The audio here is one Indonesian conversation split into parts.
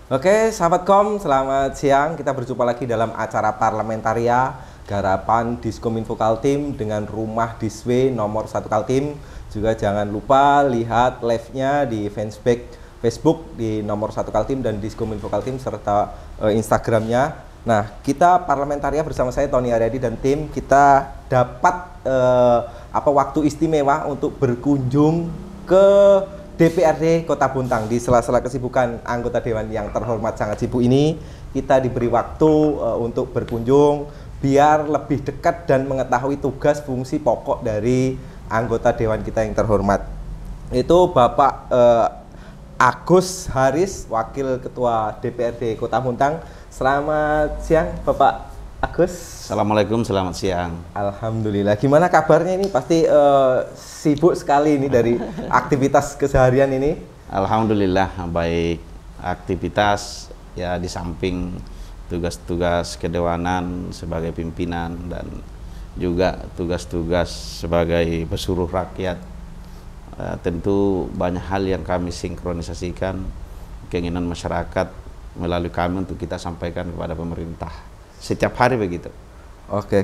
Oke, sahabat Kom, selamat siang. Kita berjumpa lagi dalam acara Parlamentaria Garapan Diskominfo Kaltim dengan Rumah Diswe nomor 1 Kaltim. Juga jangan lupa lihat live-nya di fanpage Facebook di nomor 1 Kaltim dan Diskominfo Kaltim serta Instagramnya. Nah, kita Parlamentaria bersama saya Tony Aryadi dan tim kita dapat waktu istimewa untuk berkunjung ke DPRD Kota Bontang. Di sela-sela kesibukan anggota dewan yang terhormat sangat sibuk ini, kita diberi waktu untuk berkunjung biar lebih dekat dan mengetahui tugas fungsi pokok dari anggota dewan kita yang terhormat. Itu Bapak Agus Haris, Wakil Ketua DPRD Kota Bontang. Selamat siang Bapak Agus. Assalamualaikum, selamat siang. Alhamdulillah. Gimana kabarnya ini? Pasti sibuk sekali ini dari aktivitas keseharian ini. Alhamdulillah baik. Aktivitas ya di samping tugas-tugas kedewanan sebagai pimpinan dan juga tugas-tugas sebagai pesuruh rakyat. Tentu banyak hal yang kami sinkronisasikan keinginan masyarakat melalui kami untuk kita sampaikan kepada pemerintah. Setiap hari begitu. Oke.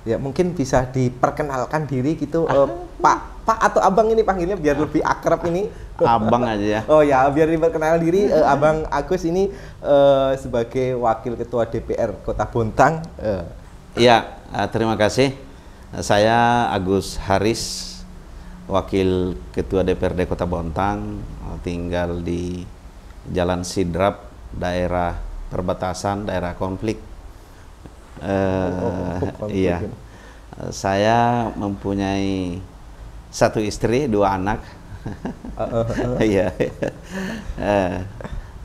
Ya mungkin bisa diperkenalkan diri gitu, Pak atau Abang ini panggilnya biar lebih akrab ini. Abang aja ya. Oh ya, biar diperkenalkan diri, Abang Agus ini sebagai Wakil Ketua DPR Kota Bontang. Ya, terima kasih. Saya Agus Haris, Wakil Ketua DPRD Kota Bontang, tinggal di Jalan Sidrap, daerah perbatasan, daerah konflik. Iya, saya mempunyai satu istri, 2 anak. Iya,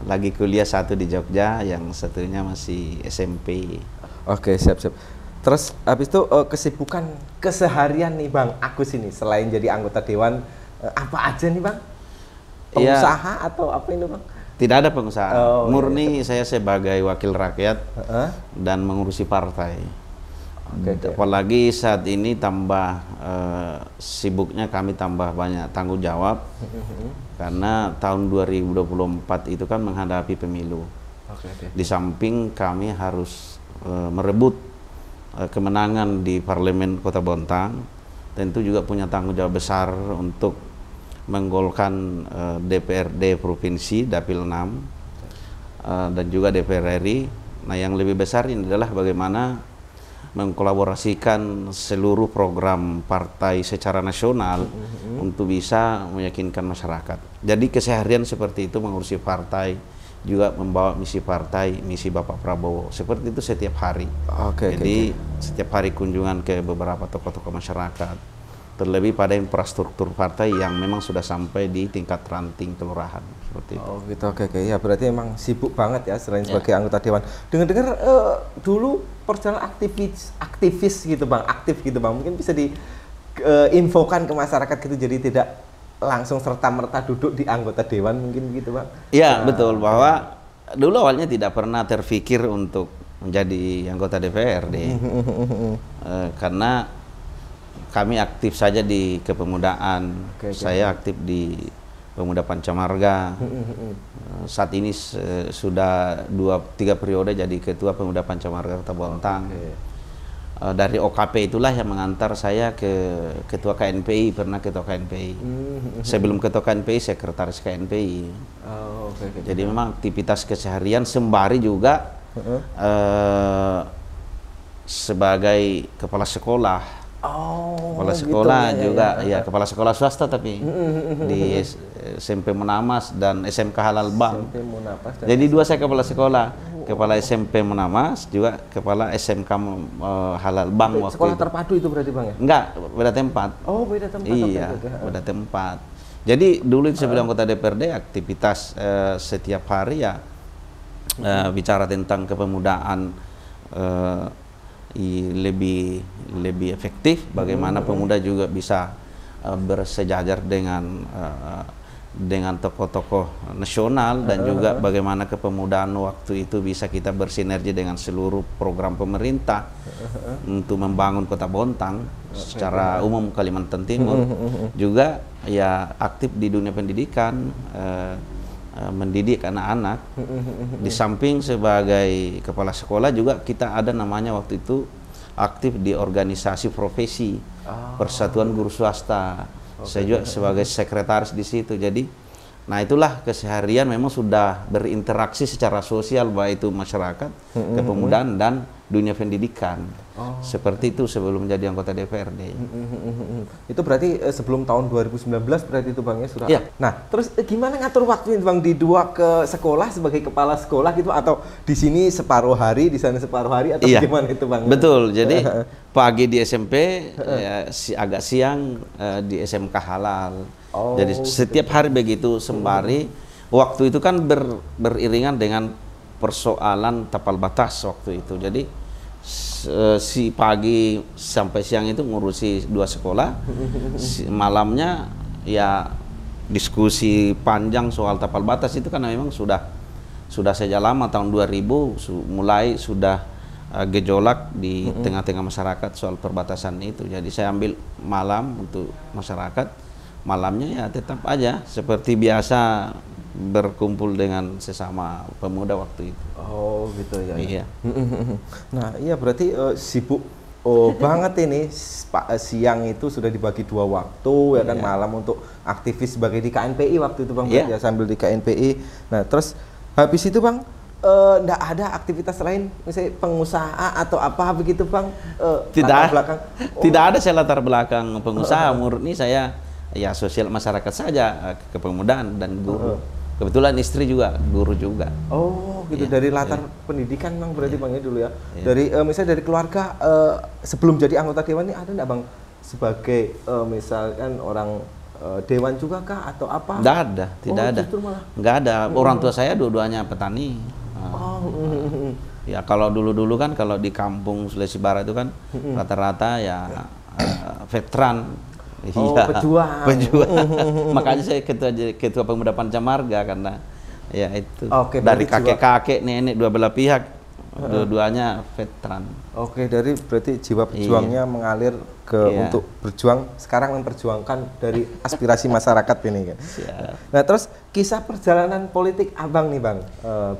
lagi kuliah, satu di Jogja, yang satunya masih SMP. Oke, siap. Terus habis itu kesibukan keseharian nih Bang Agus ini selain jadi anggota dewan, apa aja nih Bang? Pengusaha atau apa ini Bang? Tidak ada pengusaha, murni saya sebagai wakil rakyat dan mengurusi partai. Apalagi saat ini tambah sibuknya kami, tambah banyak tanggung jawab karena tahun 2024 itu kan menghadapi pemilu. Di samping kami harus merebut kemenangan di Parlemen Kota Bontang, tentu juga punya tanggung jawab besar untuk menggolkan DPRD Provinsi Dapil 6 dan juga DPR RI. Nah, yang lebih besar ini adalah bagaimana mengkolaborasikan seluruh program partai secara nasional untuk bisa meyakinkan masyarakat. Jadi keseharian seperti itu, mengurusi partai, juga membawa misi partai, misi Bapak Prabowo. Seperti itu setiap hari. Jadi setiap hari kunjungan ke beberapa tokoh-tokoh masyarakat, terlebih pada infrastruktur partai yang memang sudah sampai di tingkat ranting kelurahan seperti itu. Oh gitu, oke. Ya berarti emang sibuk banget ya selain sebagai anggota dewan. Dengar-dengar dulu perjalanan aktivis gitu Bang, aktif gitu Bang. Mungkin bisa diinfokan ke masyarakat gitu, jadi tidak langsung serta-merta duduk di anggota dewan mungkin gitu Bang. Iya, betul, bahwa dulu awalnya tidak pernah terfikir untuk menjadi anggota DPRD. Karena kami aktif saja di kepemudaan. Saya aktif di Pemuda Pancamarga. Saat ini sudah 2-3 periode jadi Ketua Pemuda Pancamarga Kota Bontang. Dari OKP itulah yang mengantar saya ke Ketua KNPI, pernah Ketua KNPI. Sebelum Ketua KNPI, Sekretaris KNPI. Jadi memang aktivitas keseharian sembari juga sebagai kepala sekolah. Kepala sekolah gitu, juga ya, kepala sekolah swasta tapi di SMP Munamas dan SMK Halal Bang. Jadi dua saya kepala sekolah, kepala SMP Munamas juga kepala SMK Halal Bang. Sekolah terpadu itu berarti Bang ya? Enggak, beda tempat. Oh, beda tempat. Iya, beda tempat. Jadi dulu itu sebelum anggota DPRD aktivitas setiap hari ya bicara tentang kepemudaan, lebih efektif, bagaimana pemuda juga bisa bersejajar dengan tokoh-tokoh nasional, dan juga bagaimana kepemudaan waktu itu bisa kita bersinergi dengan seluruh program pemerintah untuk membangun Kota Bontang secara umum Kalimantan Timur. Juga ya aktif di dunia pendidikan, mendidik anak-anak. Di samping sebagai kepala sekolah juga kita ada namanya waktu itu aktif di organisasi profesi Persatuan Guru Swasta. Saya juga sebagai sekretaris di situ. Jadi, nah itulah keseharian memang sudah berinteraksi secara sosial baik itu masyarakat, kepemudaan dan dunia pendidikan. Seperti itu sebelum menjadi anggota DPRD. Itu berarti sebelum tahun 2019 berarti itu Bang ya sudah. Ya. Nah, terus gimana ngatur waktu Bang di dua ke sekolah sebagai kepala sekolah gitu, atau di sini separuh hari, di sana separuh hari, atau gimana itu Bang? Betul. Jadi pagi di SMP, ya, agak siang di SMK Halal. Jadi setiap hari begitu sembari. Waktu itu kan beriringan dengan persoalan tapal batas waktu itu. Jadi si pagi sampai siang itu ngurusi 2 sekolah, malamnya ya diskusi panjang soal tapal batas itu karena memang sudah sejak lama tahun 2000 mulai sudah gejolak di tengah-tengah masyarakat soal perbatasan itu. Jadi saya ambil malam untuk masyarakat, malamnya ya tetap aja seperti biasa berkumpul dengan sesama pemuda waktu itu. Oh gitu ya. Iya. Nah iya berarti sibuk banget ini. Siang itu sudah dibagi 2 waktu ya kan, malam untuk aktivis sebagai di KNPI waktu itu Bang, ya sambil di KNPI. Nah terus habis itu Bang enggak ada aktivitas lain misalnya pengusaha atau apa begitu Bang? Tidak ada saya latar belakang pengusaha, murni saya ya sosial masyarakat saja, kepemudaan dan guru. Kebetulan istri juga guru juga. Oh, gitu. Dari latar pendidikan Bang berarti Bang ya dulu ya. Dari misalnya dari keluarga sebelum jadi anggota dewan ini ada enggak Bang sebagai misalkan orang dewan juga kah atau apa? Enggak ada, tidak ada. Enggak ada. Orang tua saya dua-duanya petani. Ya kalau dulu-dulu kan kalau di kampung Sulawesi Barat itu kan rata-rata ya veteran. Pejuang. Makanya saya ketua pemuda Pancamarga karena ya itu dari kakek-kakek, nenek, dua belah pihak, dua-duanya veteran. Dari berarti jiwa pejuangnya mengalir ke untuk berjuang, sekarang memperjuangkan dari aspirasi masyarakat ini kan. Nah terus kisah perjalanan politik Abang nih Bang,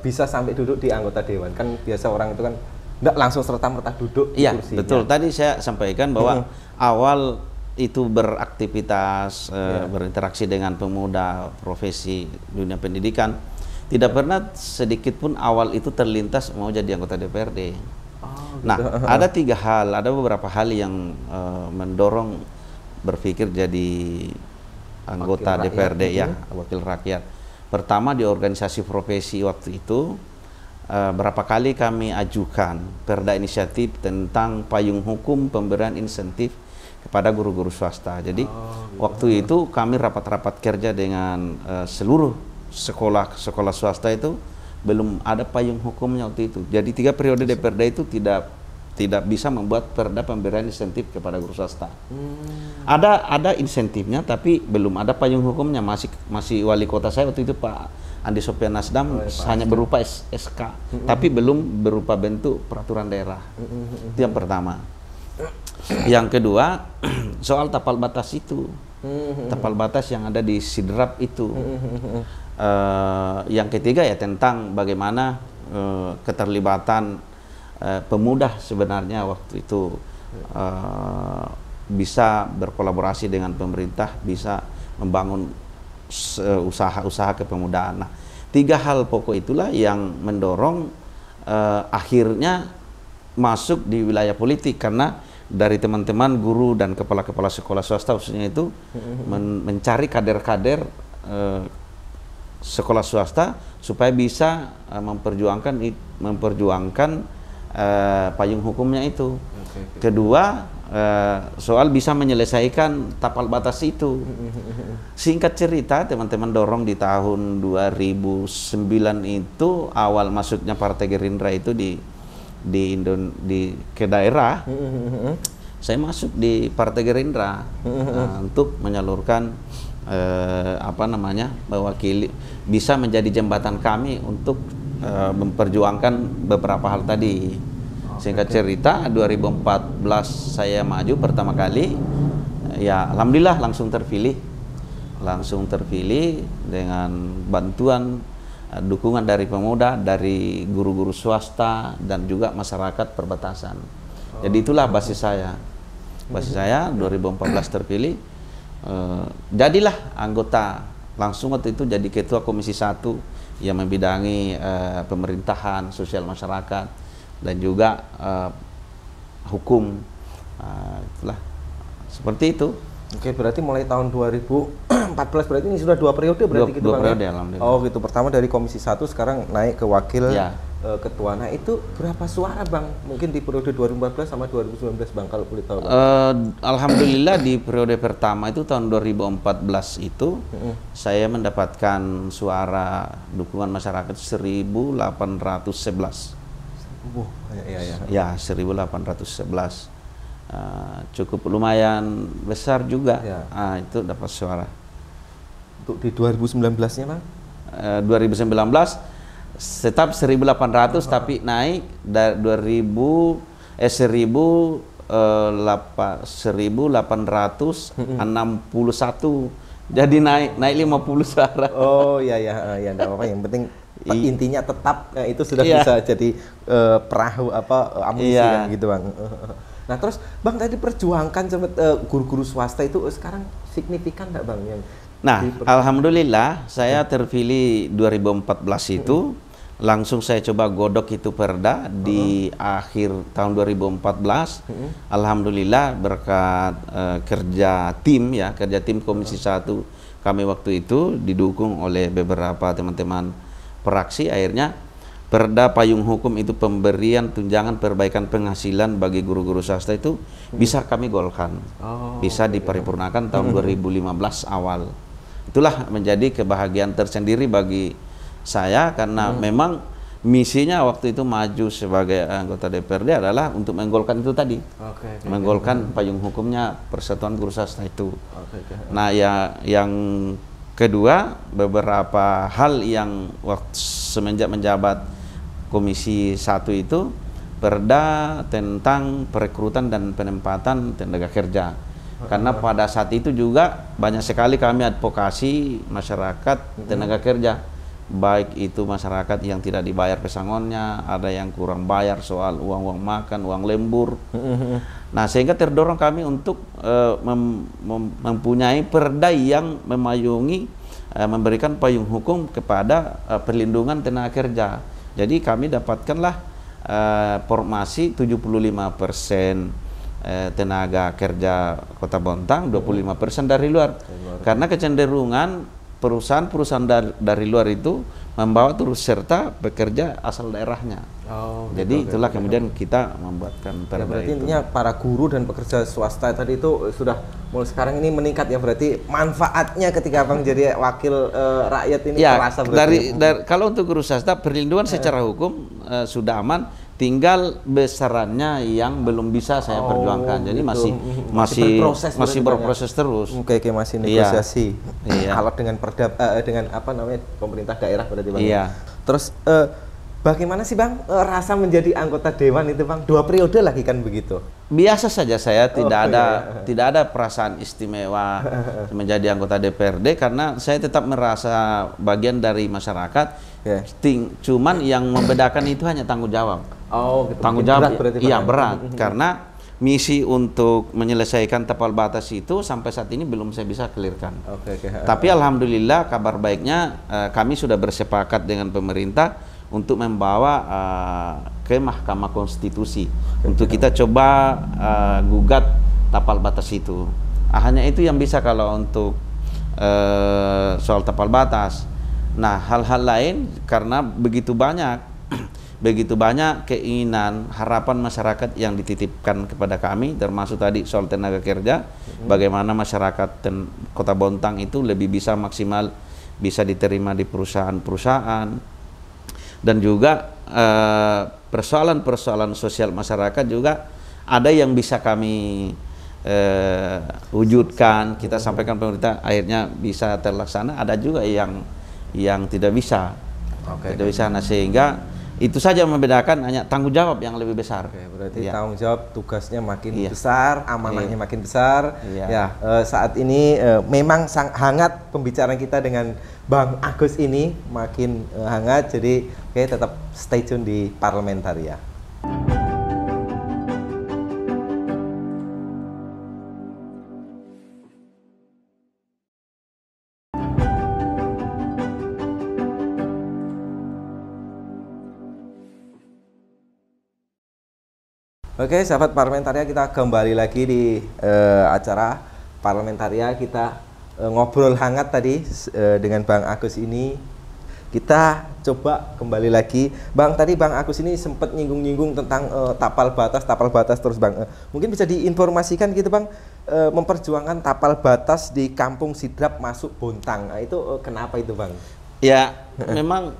bisa sampai duduk di anggota dewan, kan biasa orang itu kan enggak langsung serta-merta duduk di kursinya. Betul. Tadi saya sampaikan bahwa awal itu beraktivitas, berinteraksi dengan pemuda, profesi, dunia pendidikan, tidak pernah sedikit pun awal itu terlintas mau jadi anggota DPRD. Nah, ada 3 hal, ada beberapa hal yang mendorong berpikir jadi anggota DPRD ya, wakil rakyat. Pertama di organisasi profesi waktu itu, berapa kali kami ajukan perda inisiatif tentang payung hukum pemberian insentif kepada guru-guru swasta. Jadi waktu itu kami rapat-rapat kerja dengan seluruh sekolah swasta itu, belum ada payung hukumnya waktu itu. Jadi 3 periode DPRD itu tidak bisa membuat perda pemberian insentif kepada guru swasta. Ada insentifnya tapi belum ada payung hukumnya. Masih wali kota saya waktu itu Pak Andi Sopyan Nasdam, hanya berupa SK, tapi belum berupa bentuk peraturan daerah. Itu yang pertama. Yang kedua, soal tapal batas itu, tapal batas yang ada di Sidrap itu. Yang ketiga ya tentang bagaimana keterlibatan pemuda sebenarnya waktu itu bisa berkolaborasi dengan pemerintah, bisa membangun usaha-usaha kepemudaan. Nah, 3 hal pokok itulah yang mendorong akhirnya masuk di wilayah politik, karena dari teman-teman guru dan kepala-kepala sekolah swasta khususnya itu mencari kader-kader sekolah swasta supaya bisa memperjuangkan payung hukumnya itu. Kedua, soal bisa menyelesaikan tapal batas itu. Singkat cerita, teman-teman dorong di tahun 2009 itu, awal masuknya Partai Gerindra itu ke daerah, saya masuk di Partai Gerindra untuk menyalurkan mewakili, bisa menjadi jembatan kami untuk memperjuangkan beberapa hal tadi. Singkat cerita, 2014 saya maju pertama kali, ya alhamdulillah langsung terpilih langsung terpilih dengan bantuan dukungan dari pemuda, dari guru-guru swasta dan juga masyarakat perbatasan. Jadi itulah basis saya. Basis saya 2014 terpilih, jadilah anggota langsung waktu itu jadi ketua Komisi 1 yang membidangi pemerintahan, sosial masyarakat dan juga hukum. Itulah seperti itu. Oke, berarti mulai tahun 2014 berarti ini sudah 2 periode berarti gitu Bang? 2 periode, alhamdulillah. Oh gitu, pertama dari Komisi 1 sekarang naik ke wakil ketua. Nah itu berapa suara Bang? Mungkin di periode 2014 sama 2019 Bang kalau boleh tahu Bang? Alhamdulillah di periode pertama itu tahun 2014 itu saya mendapatkan suara dukungan masyarakat 1.811. Ya, 1.811. Cukup lumayan besar juga, itu dapat suara. Untuk di 2019-nya Bang? 2019 tetap 1.800 tapi naik dari 1.861 jadi naik 50 suara. Oh ya enggak apa-apa, yang penting intinya tetap itu sudah bisa jadi perahu amunisi kan gitu Bang. Nah terus Bang tadi perjuangkan guru-guru swasta itu sekarang signifikan enggak Bang yang? Nah alhamdulillah saya terpilih 2014 itu langsung saya coba godok itu perda di akhir tahun 2014. Alhamdulillah berkat kerja tim Komisi 1 kami waktu itu didukung oleh beberapa teman-teman praksi, akhirnya perda payung hukum itu pemberian tunjangan perbaikan penghasilan bagi guru-guru swasta itu bisa kami golkan, bisa diparipurnakan tahun 2015 awal. Itulah menjadi kebahagiaan tersendiri bagi saya karena memang misinya waktu itu maju sebagai anggota DPRD adalah untuk menggolkan itu tadi, menggolkan payung hukumnya Persatuan Guru Swasta itu. Nah yang kedua, beberapa hal yang semenjak menjabat Komisi 1 itu perda tentang perekrutan dan penempatan tenaga kerja. Karena pada saat itu juga banyak sekali kami advokasi masyarakat tenaga kerja, baik itu masyarakat yang tidak dibayar pesangonnya, ada yang kurang bayar soal uang makan, uang lembur. Nah sehingga terdorong kami untuk mempunyai perda yang memayungi, memberikan payung hukum kepada perlindungan tenaga kerja. Jadi kami dapatkanlah formasi 75% tenaga kerja Kota Bontang, 25% dari luar. Karena kecenderungan perusahaan-perusahaan dari luar itu membawa turut serta bekerja asal daerahnya. Jadi itulah kemudian kita membuatkan perda berarti itu. intinya para guru dan pekerja swasta tadi itu sudah mulai sekarang ini meningkat ya, berarti manfaatnya ketika Bang jadi wakil rakyat ini terasa berarti. Kalau untuk guru swasta perlindungan secara hukum sudah aman, tinggal besarannya yang belum bisa saya perjuangkan. Jadi gitu. masih berproses terus. Oke, masih negosiasi. Kalau dengan perda dengan pemerintah daerah berarti Bang. Terus bagaimana sih Bang rasa menjadi anggota dewan itu Bang? 2 periode lagi kan begitu? Biasa saja, saya tidak ada perasaan istimewa menjadi anggota DPRD karena saya tetap merasa bagian dari masyarakat. Cuman yang membedakan itu hanya tanggung jawab. Gitu. Tanggung jawab berat karena misi untuk menyelesaikan tapal batas itu sampai saat ini belum saya bisa clearkan. Tapi alhamdulillah kabar baiknya kami sudah bersepakat dengan pemerintah untuk membawa ke Mahkamah Konstitusi untuk kita coba gugat tapal batas itu. Hanya itu yang bisa kalau untuk soal tapal batas. Nah, hal-hal lain karena begitu banyak keinginan, harapan masyarakat yang dititipkan kepada kami, termasuk tadi soal tenaga kerja, bagaimana masyarakat Kota Bontang itu lebih bisa maksimal, bisa diterima di perusahaan-perusahaan, dan juga persoalan-persoalan sosial masyarakat juga ada yang bisa kami wujudkan, kita sampaikan pemerintah, akhirnya bisa terlaksana, ada juga yang tidak bisa. Tidak bisa. Nah, sehingga Itu saja membedakan, hanya tanggung jawab yang lebih besar. Oke, berarti tanggung jawab tugasnya makin besar, amanahnya makin besar. Ya, saat ini memang hangat pembicaraan kita dengan Bang Agus ini, makin hangat. Jadi tetap stay tune di Parlementaria. Oke, sahabat Parlementaria, kita kembali lagi di acara Parlementaria. Kita ngobrol hangat tadi dengan Bang Agus ini. Kita coba kembali lagi. Bang, tadi Bang Agus ini sempat nyinggung-nyinggung tentang tapal batas terus Bang. Mungkin bisa diinformasikan gitu Bang, memperjuangkan tapal batas di Kampung Sidrap masuk Bontang. Nah, itu kenapa itu Bang? Ya, memang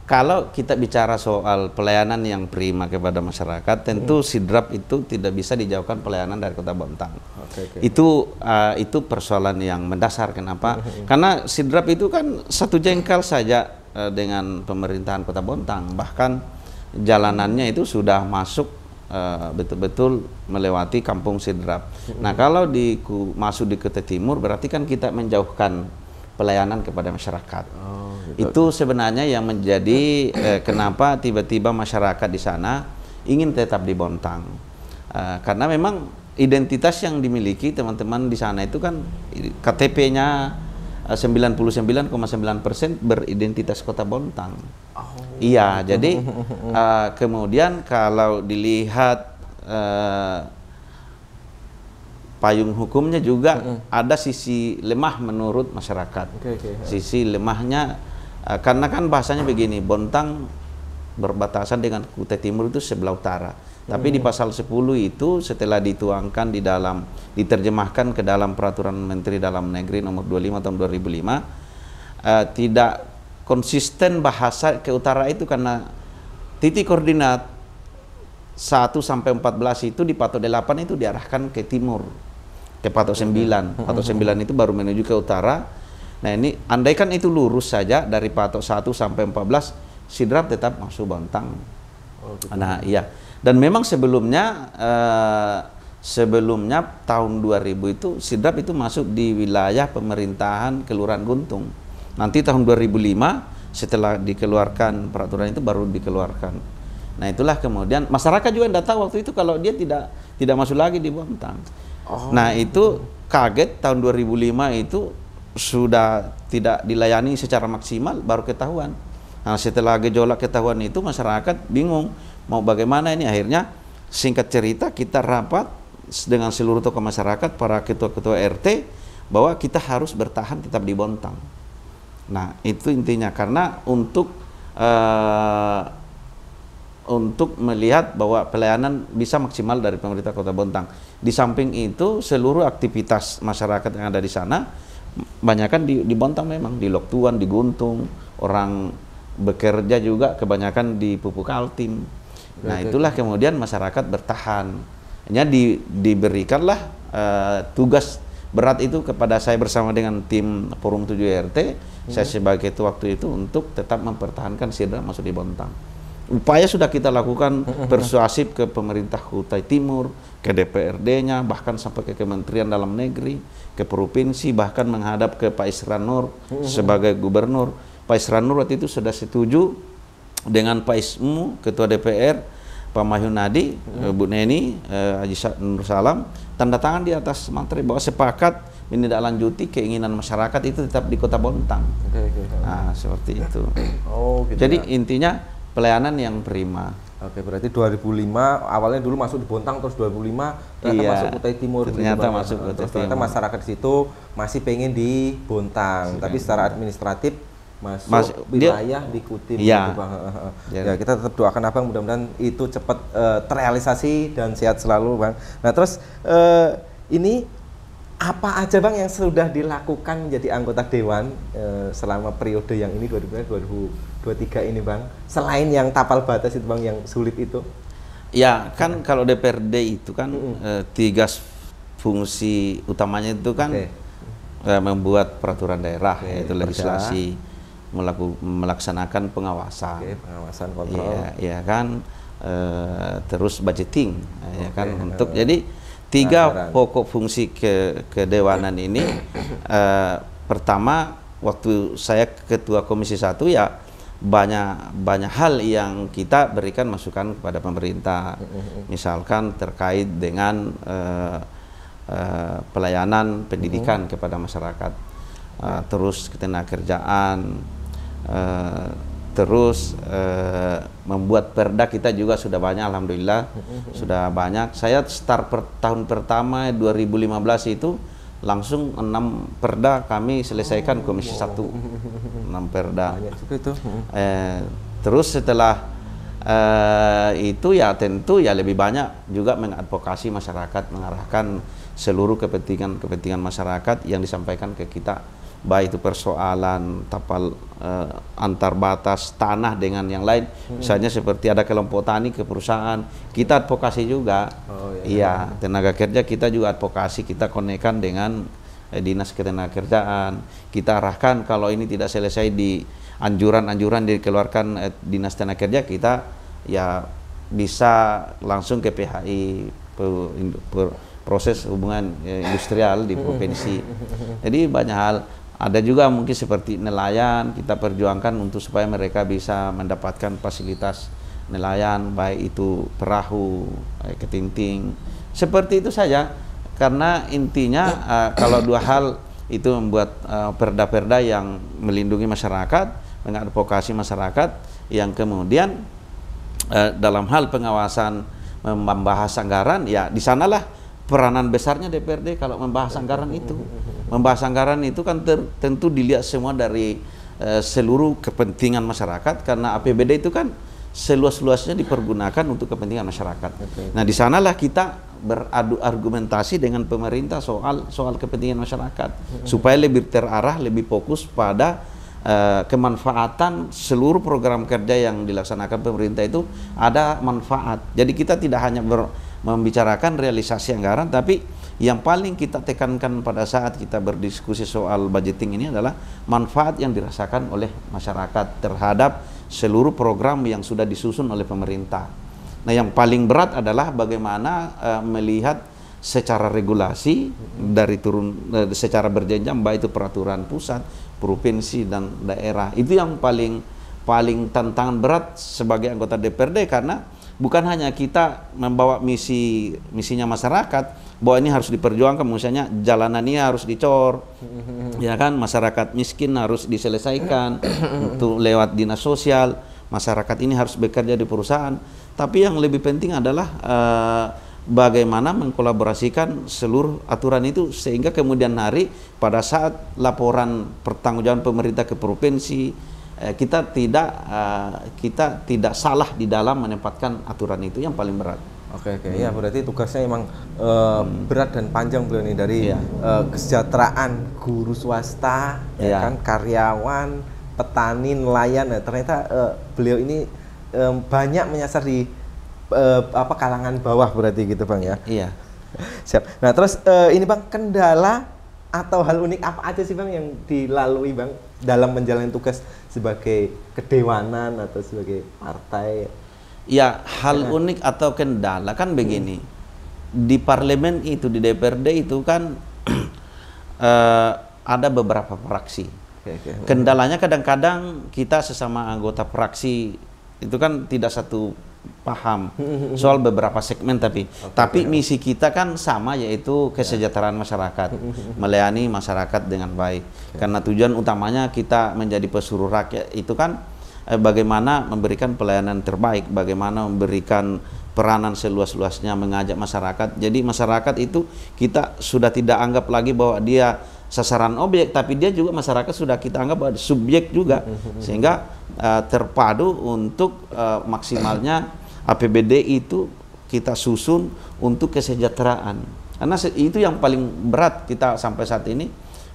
kalau kita bicara soal pelayanan yang prima kepada masyarakat, tentu Sidrap itu tidak bisa dijauhkan pelayanan dari Kota Bontang. Itu persoalan yang mendasar. Kenapa? Karena Sidrap itu kan satu jengkal saja dengan pemerintahan Kota Bontang. Bahkan jalanannya itu sudah masuk betul-betul melewati Kampung Sidrap. Nah, kalau masuk di Kutai Timur, berarti kan kita menjauhkan pelayanan kepada masyarakat. Itu sebenarnya yang menjadi kenapa tiba-tiba masyarakat di sana ingin tetap di Bontang. Karena memang identitas yang dimiliki teman-teman di sana itu kan KTP-nya 99,9% beridentitas Kota Bontang. Iya, jadi kemudian kalau dilihat payung hukumnya juga ada sisi lemah menurut masyarakat. Sisi lemahnya karena kan bahasanya begini, Bontang berbatasan dengan Kutai Timur itu sebelah utara. Tapi di pasal 10 itu setelah dituangkan diterjemahkan ke dalam Peraturan Menteri Dalam Negeri nomor 25 tahun 2005, tidak konsisten bahasa ke utara itu karena titik koordinat 1 sampai 14 itu di patok 8 itu diarahkan ke timur, ke patok 9. Patok 9 itu baru menuju ke utara. Nah, ini andaikan itu lurus saja dari patok 1 sampai 14, Sidrap tetap masuk Bontang. Nah, iya. Dan memang sebelumnya tahun 2000 itu Sidrap itu masuk di wilayah pemerintahan Kelurahan Guntung. Nanti tahun 2005 setelah dikeluarkan peraturan itu baru dikeluarkan. Nah, itulah kemudian masyarakat juga tidak tahu waktu itu kalau dia tidak masuk lagi di Bontang. Nah, itu kaget tahun 2005 itu sudah tidak dilayani secara maksimal, baru ketahuan. Nah, setelah gejolak ketahuan itu masyarakat bingung mau bagaimana ini. Akhirnya singkat cerita kita rapat dengan seluruh tokoh masyarakat, para ketua-ketua RT, bahwa kita harus bertahan tetap di Bontang. Nah, itu intinya karena untuk melihat bahwa pelayanan bisa maksimal dari pemerintah Kota Bontang. Di samping itu seluruh aktivitas masyarakat yang ada di sana banyakan di Bontang, memang di Loktuan, di Guntung, orang bekerja juga kebanyakan di Pupuk Kaltim. Nah, itulah kemudian masyarakat bertahan. Hanya diberikanlah tugas berat itu kepada saya bersama dengan tim Forum 7 RT, saya sebagai ketua waktu itu untuk tetap mempertahankan Sidrap masuk di Bontang. Upaya sudah kita lakukan persuasif ke pemerintah Kutai Timur, ke DPRD-nya, bahkan sampai ke Kementerian Dalam Negeri, ke provinsi, bahkan menghadap ke Pak Isran Nur sebagai gubernur. Pak Isran Nur waktu itu sudah setuju dengan Pak Ismu, Ketua DPR, Pak Mahyunadi, Bu Neni, Haji Nur Salam, tanda tangan di atas materi bahwa sepakat menindaklanjuti keinginan masyarakat itu tetap di Kota Bontang. Nah, seperti itu. Gitu. Jadi intinya pelayanan yang prima. Oke, berarti 2005 awalnya dulu masuk di Bontang, terus 2005 ternyata masuk Kutai Timur. Ternyata masuk Kutai Timur. Ternyata masyarakat di situ masih pengen di Bontang, tapi secara administratif masuk wilayah di Kutim. Iya. Ya, kita tetap doakan Abang mudah-mudahan itu cepat terrealisasi dan sehat selalu, Bang. Nah, terus ini apa aja Bang yang sudah dilakukan menjadi anggota Dewan selama periode yang ini 2023 ini Bang? Selain yang tapal batas itu Bang yang sulit itu? Ya, kan kalau DPRD itu kan 3 fungsi utamanya itu kan membuat peraturan daerah, yaitu legislasi. melaksanakan pengawasan. Oke, pengawasan kontrol. Iya kan, terus budgeting, ya kan, untuk jadi 3 pokok fungsi kedewanan ini. Pertama, waktu saya ketua Komisi 1 ya banyak hal yang kita berikan masukan kepada pemerintah, misalkan terkait dengan pelayanan pendidikan kepada masyarakat, terus ketenagakerjaan, terus membuat perda kita juga sudah banyak, alhamdulillah sudah banyak. Saya start tahun pertama 2015 itu langsung 6 perda kami selesaikan Komisi 1, 6 perda. Terus setelah itu ya tentu ya lebih banyak juga mengadvokasi masyarakat, mengarahkan seluruh kepentingan masyarakat yang disampaikan ke kita, baik itu persoalan tapal antar batas tanah dengan yang lain, misalnya seperti ada kelompok tani ke perusahaan, kita advokasi juga. Iya, tenaga kerja kita juga advokasi, kita konekkan dengan dinas ketenagakerjaan, kita arahkan kalau ini tidak selesai di anjuran-anjuran dikeluarkan dinas tenaga kerja, kita ya bisa langsung ke PHI, proses hubungan industrial di provinsi. Jadi banyak hal. Ada juga mungkin seperti nelayan, kita perjuangkan untuk supaya mereka bisa mendapatkan fasilitas nelayan, baik itu perahu, ketinting, seperti itu saja. Karena intinya kalau 2 hal itu membuat perda-perda yang melindungi masyarakat, mengadvokasi masyarakat, yang kemudian dalam hal pengawasan membahas anggaran, ya di sanalah peranan besarnya DPRD kalau membahas anggaran itu. Membahas anggaran itu kan tentu dilihat semua dari seluruh kepentingan masyarakat, karena APBD itu kan seluas-luasnya dipergunakan untuk kepentingan masyarakat. Nah, di sanalah kita beradu argumentasi dengan pemerintah soal kepentingan masyarakat, supaya lebih terarah, lebih fokus pada kemanfaatan seluruh program kerja yang dilaksanakan pemerintah itu ada manfaat. Jadi kita tidak hanya membicarakan realisasi anggaran, tapi yang paling kita tekankan pada saat kita berdiskusi soal budgeting ini adalah manfaat yang dirasakan oleh masyarakat terhadap seluruh program yang sudah disusun oleh pemerintah. Nah, yang paling berat adalah bagaimana melihat secara regulasi dari secara berjenjang, baik itu peraturan pusat, provinsi dan daerah. Itu yang paling tantangan berat sebagai anggota DPRD, karena bukan hanya kita membawa misinya masyarakat, bahwa ini harus diperjuangkan, misalnya jalanan ini harus dicor, ya kan, masyarakat miskin harus diselesaikan untuk lewat dinas sosial, masyarakat ini harus bekerja di perusahaan. Tapi yang lebih penting adalah bagaimana mengkolaborasikan seluruh aturan itu, sehingga kemudian hari pada saat laporan pertanggungjawaban pemerintah ke provinsi, kita tidak salah di dalam menempatkan aturan itu, yang paling berat. Oke. Ya, berarti tugasnya emang berat dan panjang beliau ini, dari kesejahteraan guru swasta, ya kan, karyawan, petani, nelayan. Ternyata beliau ini banyak menyasar di kalangan bawah, berarti gitu Bang ya. Iya. Siap. Nah, terus ini Bang, kendala atau hal unik apa aja sih Bang yang dilalui Bang dalam menjalani tugas sebagai kedewanan atau sebagai partai? Ya, hal unik atau kendala kan begini. Di parlemen itu, di DPRD itu kan ada beberapa fraksi. Kendalanya kadang-kadang kita sesama anggota fraksi itu kan tidak satu paham soal beberapa segmen, tapi misi kita kan sama, yaitu kesejahteraan masyarakat, melayani masyarakat dengan baik. Karena tujuan utamanya kita menjadi pesuruh rakyat itu kan bagaimana memberikan pelayanan terbaik, bagaimana memberikan peranan seluas-luasnya, mengajak masyarakat. Jadi masyarakat itu kita sudah tidak anggap lagi bahwa dia sasaran objek, tapi dia juga, masyarakat sudah kita anggap bahwa subjek juga, sehingga terpadu untuk maksimalnya APBD itu kita susun untuk kesejahteraan. Karena itu yang paling berat kita sampai saat ini.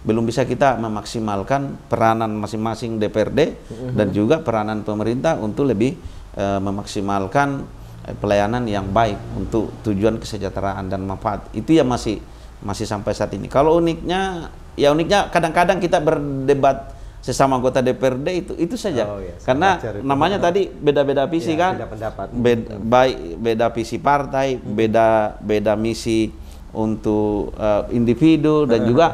Belum bisa kita memaksimalkan peranan masing-masing DPRD dan juga peranan pemerintah untuk lebih memaksimalkan pelayanan yang baik untuk tujuan kesejahteraan dan manfaat. Itu yang masih sampai saat ini. Kalau uniknya, ya uniknya kadang-kadang kita berdebat sesama anggota DPRD itu saja. Karena namanya tadi beda-beda visi kan, beda pendapat. Beda visi partai, beda misi untuk individu dan juga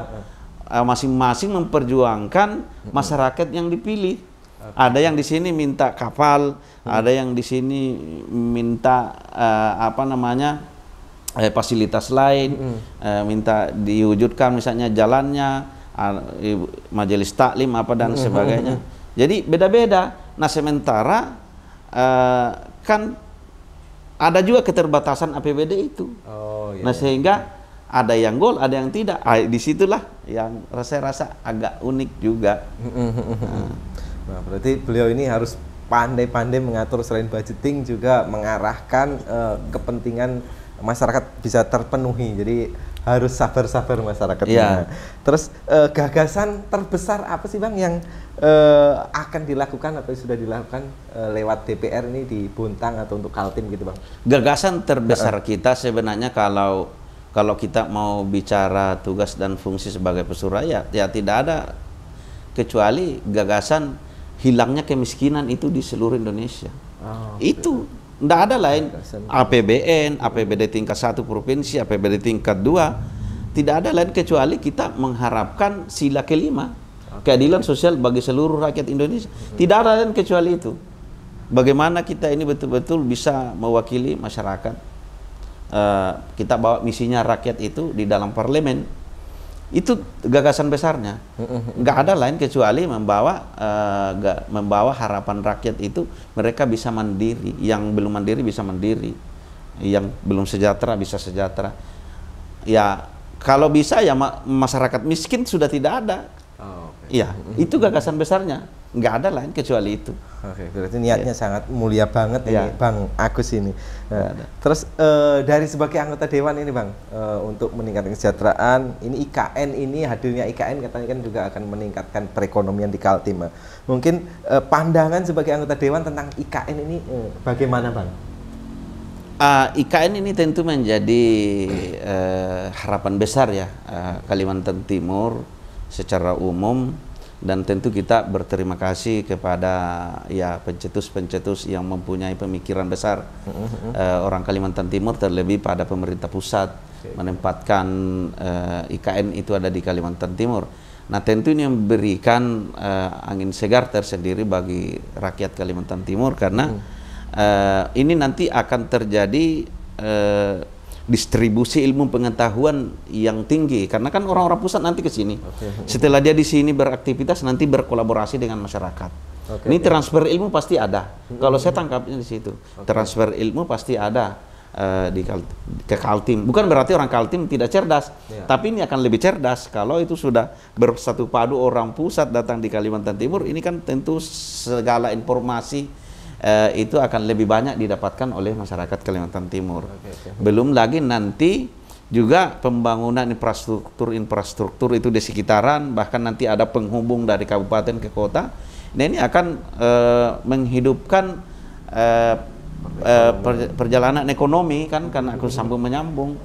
masing-masing memperjuangkan masyarakat yang dipilih. Ada yang di sini minta kapal, ada yang di sini minta fasilitas lain, minta diwujudkan misalnya jalannya, majelis taklim dan sebagainya. Jadi beda-beda. Nah sementara kan ada juga keterbatasan APBD itu. Nah sehingga ada yang gol, ada yang tidak. Disitulah yang saya rasa agak unik juga. Nah, berarti beliau ini harus pandai-pandai mengatur, selain budgeting juga mengarahkan kepentingan masyarakat bisa terpenuhi. Jadi harus sabar-sabar masyarakatnya. Terus gagasan terbesar apa sih Bang yang akan dilakukan atau sudah dilakukan lewat DPR ini di Bontang atau untuk Kaltim gitu Bang? Gagasan terbesar kita sebenarnya kalau kita mau bicara tugas dan fungsi sebagai pesuruh rakyat, ya tidak ada kecuali gagasan hilangnya kemiskinan itu di seluruh Indonesia. Itu tidak ada lain. APBN, APBD tingkat 1 provinsi, APBD tingkat 2, tidak ada lain kecuali kita mengharapkan sila kelima, keadilan sosial bagi seluruh rakyat Indonesia. Tidak ada lain kecuali itu. Bagaimana kita ini betul-betul bisa mewakili masyarakat. Kita bawa misinya rakyat itu di dalam parlemen. Itu gagasan besarnya. Nggak ada lain kecuali membawa harapan rakyat itu mereka bisa mandiri. Yang belum mandiri bisa mandiri. Yang belum sejahtera bisa sejahtera. Ya kalau bisa ya masyarakat miskin sudah tidak ada. Ya itu gagasan besarnya. Nggak ada lain kecuali itu. Berarti niatnya sangat mulia banget ini Bang Agus ini. Terus dari sebagai anggota dewan ini Bang, untuk meningkatkan kesejahteraan, ini IKN ini hadirnya IKN katanya kan juga akan meningkatkan perekonomian di Kaltim. Mungkin pandangan sebagai anggota dewan tentang IKN ini bagaimana Bang? IKN ini tentu menjadi harapan besar ya Kalimantan Timur secara umum. Dan tentu kita berterima kasih kepada pencetus-pencetus yang mempunyai pemikiran besar. Orang Kalimantan Timur terlebih pada pemerintah pusat menempatkan IKN itu ada di Kalimantan Timur. Nah tentu ini memberikan angin segar tersendiri bagi rakyat Kalimantan Timur karena ini nanti akan terjadi distribusi ilmu pengetahuan yang tinggi karena kan orang-orang pusat nanti ke sini. Setelah dia di sini beraktivitas nanti berkolaborasi dengan masyarakat. Ini transfer ilmu pasti ada. Kalau saya tangkapnya di situ. Transfer ilmu pasti ada ke Kaltim. Bukan berarti orang Kaltim tidak cerdas, tapi ini akan lebih cerdas kalau itu sudah bersatu padu orang pusat datang di Kalimantan Timur. Ini kan tentu segala informasi itu akan lebih banyak didapatkan oleh masyarakat Kalimantan Timur. Belum lagi nanti juga pembangunan infrastruktur itu di sekitaran, bahkan nanti ada penghubung dari kabupaten ke kota. Nah ini akan menghidupkan perjalanan ekonomi kan, karena aku sambung menyambung.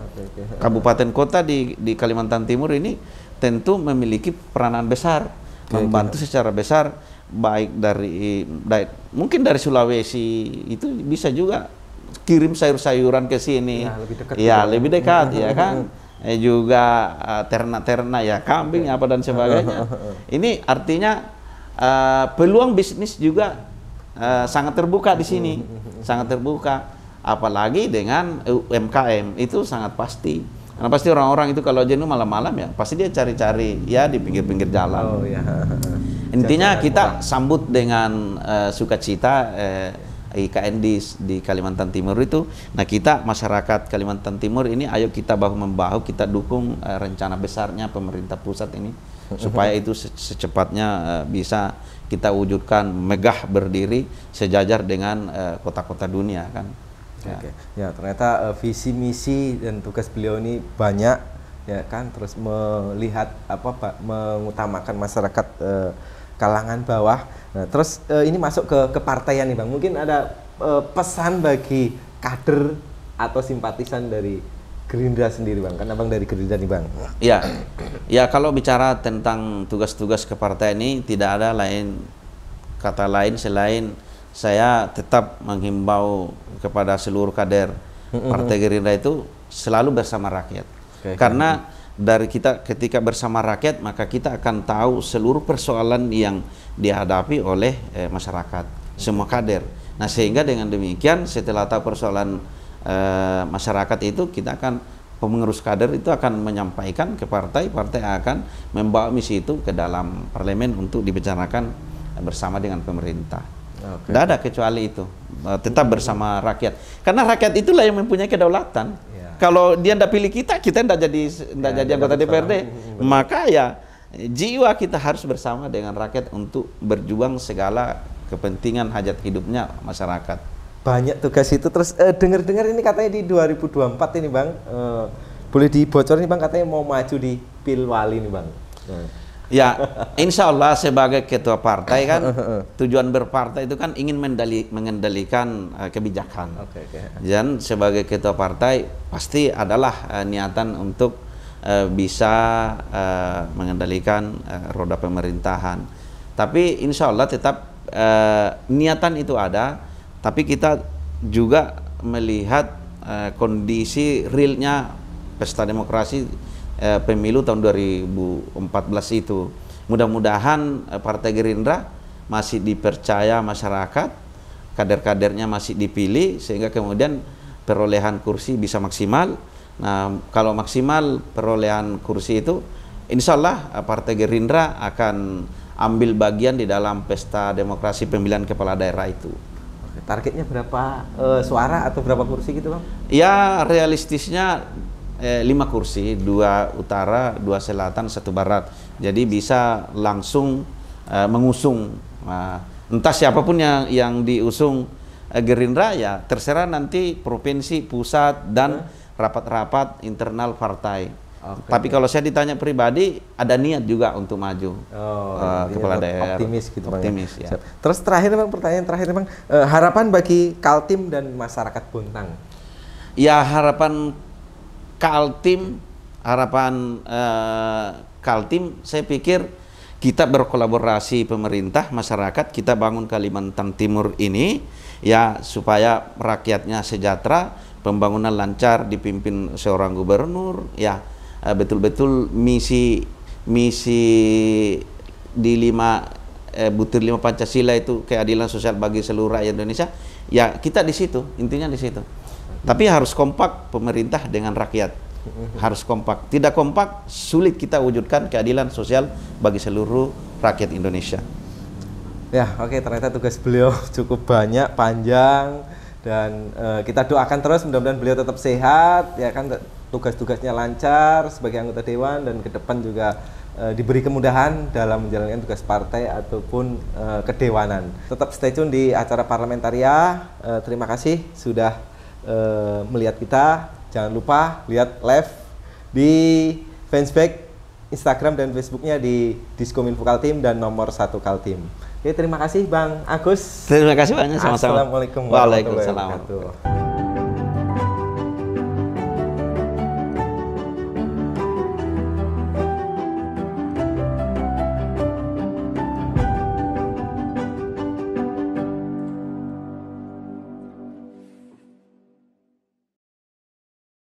Kabupaten kota di Kalimantan Timur ini tentu memiliki peranan besar, membantu secara besar. Baik mungkin dari Sulawesi itu bisa juga kirim sayur-sayuran ke sini, lebih dekat ya kan, juga ternak-ternak ya kambing apa dan sebagainya. Ini artinya peluang bisnis juga sangat terbuka di sini, sangat terbuka, apalagi dengan UMKM itu sangat pasti. Karena pasti orang-orang itu kalau jenuh malam-malam ya pasti dia cari-cari ya di pinggir-pinggir jalan. Intinya kita sambut dengan sukacita IKN di Kalimantan Timur itu. Nah kita masyarakat Kalimantan Timur ini ayo kita bahu-membahu, kita dukung rencana besarnya pemerintah pusat ini supaya itu secepatnya bisa kita wujudkan megah berdiri sejajar dengan kota-kota dunia kan. Ya ternyata visi misi dan tugas beliau ini banyak ya kan, terus melihat mengutamakan masyarakat kalangan bawah. Nah, terus ini masuk ke kepartaian nih Bang. Mungkin ada pesan bagi kader atau simpatisan dari Gerindra sendiri Bang, kan Abang dari Gerindra nih Bang. Ya, ya kalau bicara tentang tugas-tugas ke partai ini tidak ada kata lain selain saya tetap menghimbau kepada seluruh kader Partai Gerindra itu selalu bersama rakyat. Karena dari kita ketika bersama rakyat maka kita akan tahu seluruh persoalan yang dihadapi oleh masyarakat, semua kader. Nah sehingga dengan demikian setelah tahu persoalan masyarakat itu kita akan pengurus kader itu akan menyampaikan ke partai akan membawa misi itu ke dalam parlemen untuk dibicarakan bersama dengan pemerintah. Tidak ada kecuali itu, tetap bersama rakyat karena rakyat itulah yang mempunyai kedaulatan. Kalau dia tidak pilih kita tidak jadi anggota DPRD, maka ya jiwa kita harus bersama dengan rakyat untuk berjuang segala kepentingan hajat hidupnya masyarakat. Banyak tugas itu. Terus dengar-dengar ini katanya di 2024 ini Bang, boleh dibocorin nih Bang, katanya mau maju di Pilwali nih Bang. Ya, insya Allah sebagai ketua partai kan tujuan berpartai itu kan ingin mengendalikan kebijakan. Dan sebagai ketua partai pasti adalah niatan untuk bisa mengendalikan roda pemerintahan. Tapi insya Allah tetap niatan itu ada. Tapi kita juga melihat kondisi realnya pesta demokrasi pemilu tahun 2014 itu. Mudah-mudahan Partai Gerindra masih dipercaya masyarakat, kader-kadernya masih dipilih sehingga kemudian perolehan kursi bisa maksimal. Nah, kalau maksimal perolehan kursi itu, insya Allah Partai Gerindra akan ambil bagian di dalam pesta demokrasi pemilihan kepala daerah itu. Targetnya berapa suara atau berapa kursi gitu Bang? Ya realistisnya 5 kursi, 2 utara, 2 selatan, 1 barat. Jadi bisa langsung mengusung entah siapapun yang diusung Gerindra ya terserah nanti provinsi, pusat dan rapat-rapat internal partai. Tapi kalau saya ditanya pribadi, ada niat juga untuk maju kepala daerah. Optimis gitu Bang. Optimis ya. Terus terakhir Bang, pertanyaan terakhir Bang, harapan bagi Kaltim dan masyarakat Bontang. Ya harapan Kaltim, saya pikir kita berkolaborasi pemerintah, masyarakat, kita bangun Kalimantan Timur ini ya supaya rakyatnya sejahtera, pembangunan lancar dipimpin seorang gubernur ya. Betul-betul misi di 5 butir 5 Pancasila itu keadilan sosial bagi seluruh rakyat Indonesia ya, kita di situ, intinya di situ. Tapi harus kompak pemerintah dengan rakyat, harus kompak. Tidak kompak sulit kita wujudkan keadilan sosial bagi seluruh rakyat Indonesia. Ya oke, ternyata tugas beliau cukup banyak, panjang, dan kita doakan terus mudah-mudahan beliau tetap sehat ya kan, tugas-tugasnya lancar sebagai anggota dewan, dan ke depan juga diberi kemudahan dalam menjalankan tugas partai ataupun kedewanan. Tetap stay tune di acara Parlamentaria. Terima kasih sudah melihat kita. Jangan lupa lihat live di fanspage Instagram dan Facebooknya di Diskominfo Kaltim dan nomor 1 Kaltim. Oke, terima kasih Bang Agus. Terima kasih banyak, sama-sama. Assalamualaikum warahmatullahi wabarakatuh.